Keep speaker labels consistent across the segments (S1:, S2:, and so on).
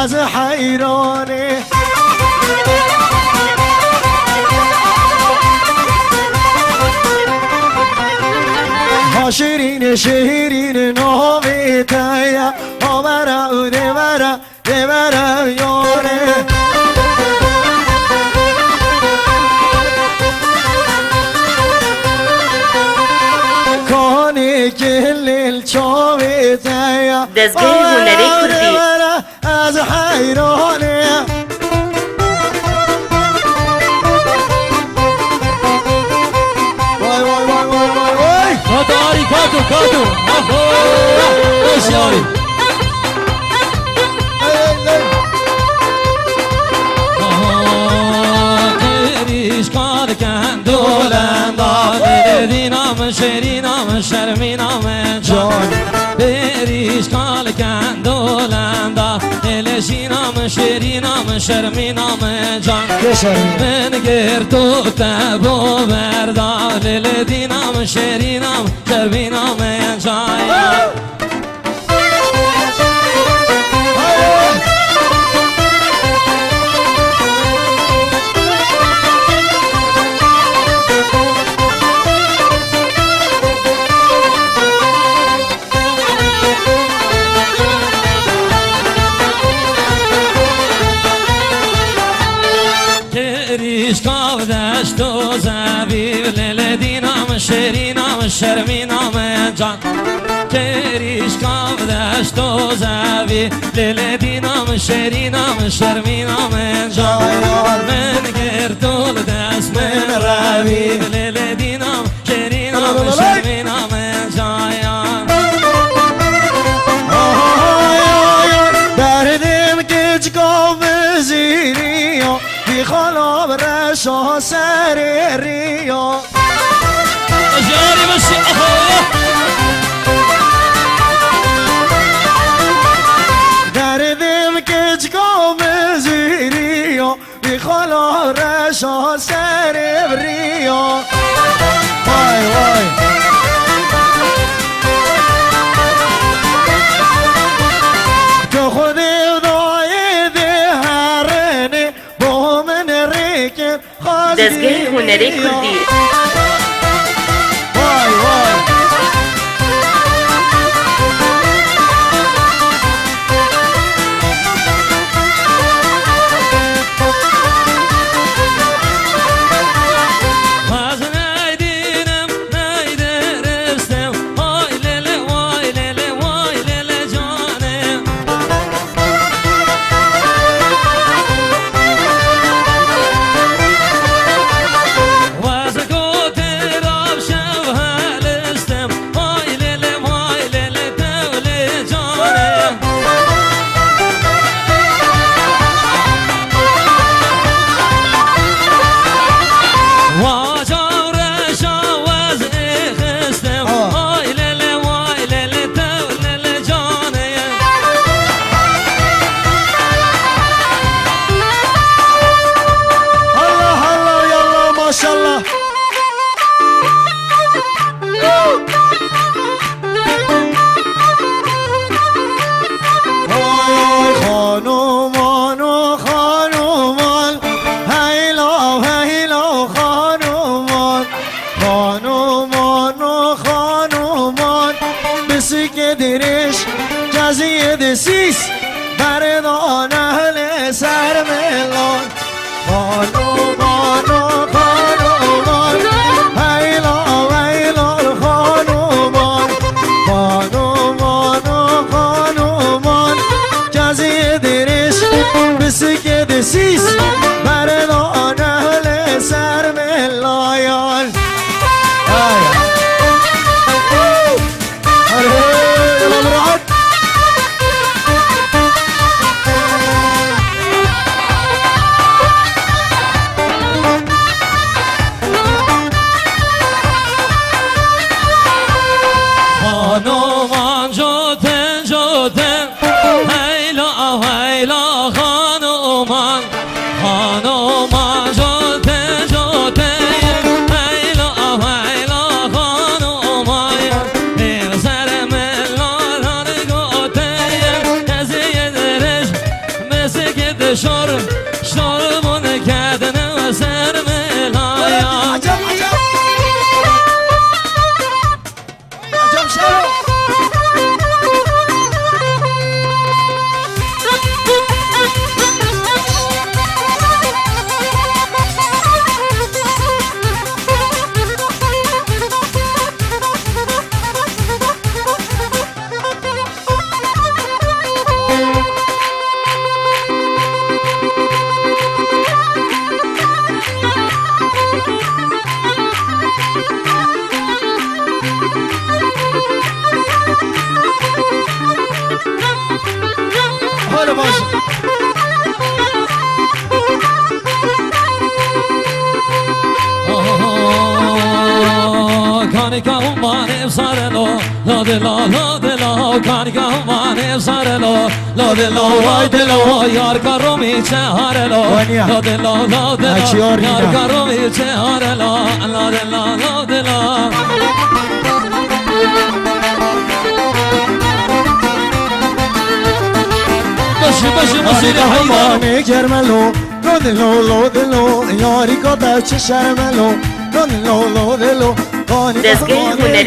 S1: از حیرانه شیرین شیرین نامی تایا آمرا او دیورا دیورا یاره کانی کلیل چاوی تایا
S2: دزگاه هنری کردی
S1: از حیرانه
S3: کاتو کاتو آفو بسیاری کریش کار کن دولندا دینام شیرینام شرمینام جان بریش کار کن دولندا دلشینام شیرینام شرمینام جان من گر تو تبو بردا دل دینام شیرینام شرمینام جان کاو دشت و زبیب لیل دینام شیرینام شرمینام جان کریش کاو دشت و زبیب لیل دینام شیرینام شرمینام جان من گردول دست من روی لیل دینام شیرینام شرمینام جان
S1: دردم گج گاو زیریا بی خلاب رشا سر ریا
S3: جاری بسی
S1: دردم گج گاو زیریا بی خلاب رشا سر ریا وای وای تو خود
S2: دزگاه هنری کردی
S1: وای وای
S3: باز نیدینم نیدرستم وای لیله وای لیله وای لیله جانم واز گوت راب شو هلستم وای لیله وای لیله دوله جانم
S1: دسیس بردان اهل سر ملان خانومان خانومان هیلا ویلا خانومان خانومان خانومان جزی درش بسک دسیس بردان اهل سر ملایان
S3: خانومان جوتن جوتن هیلا هیلا خانومان خانومان جوتن جوتن هیلا هیلا خانومان بسر ملال هر گوتن کسی درش کانیکا مانه سرلو لا دلا لا دلا کانیکا مانه سرلو لا دلا وای دلا یار کارو میچه هرلو لا دلا لا دلا یار کارو میچه هرلو لا دلا لا دلا باشی مسیر حیوان
S1: گرملو لو دلو یاری کتا چه شرملو لو
S2: دستگاه هنری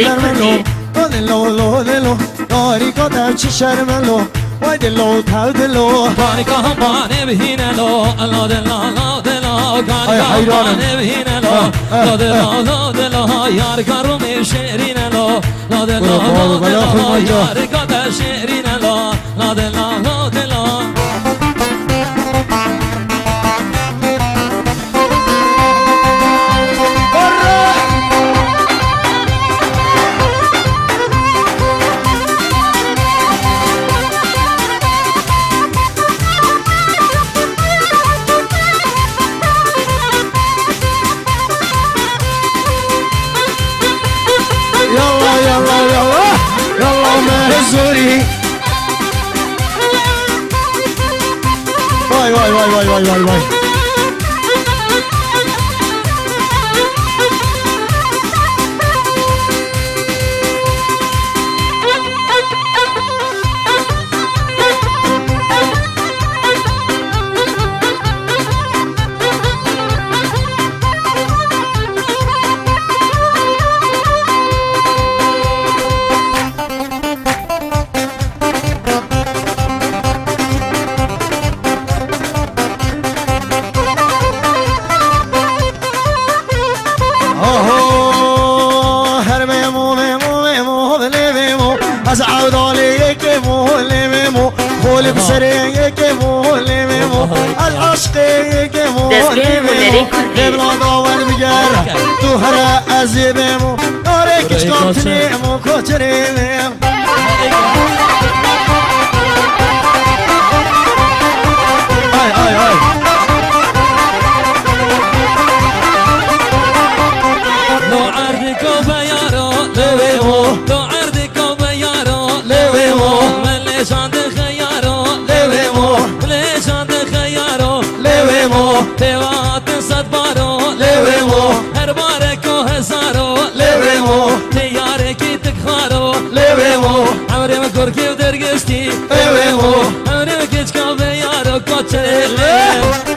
S2: کردی
S1: لو یاری کتا چه شرملو وای دلو تاو دلو
S3: کانیکا مانه بهینه لو لا دلا لا دلا کانیکا مانه بهینه لو لا دلا لا دلا یار کارو میشرینه لو لا دلا لا دلا یار کتا شرینه لو لا دلا لا دلا
S1: زوری وای از عودالی که مولمو خول بسری که مولمو از عشقی که مولمو قبلا داور بگر تو هر عزیبمو داره کش کامتنیمو کچریمو آی
S3: لو عردكو بيارو لويمو لو عردكو بيارو لويمو من ليش عند خيارو لويمو ليش عند خيارو لويمو تيوات صدبارو لويمو هر باركو هزارو لويمو تياركي تكخارو لويمو عمري ما كوركي ودرقشتي لويمو عمري ما كيتشكو بيارو كوتشريلي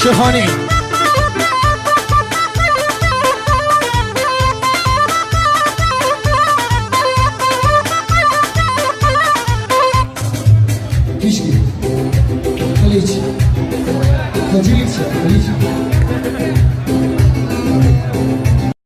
S1: شهانی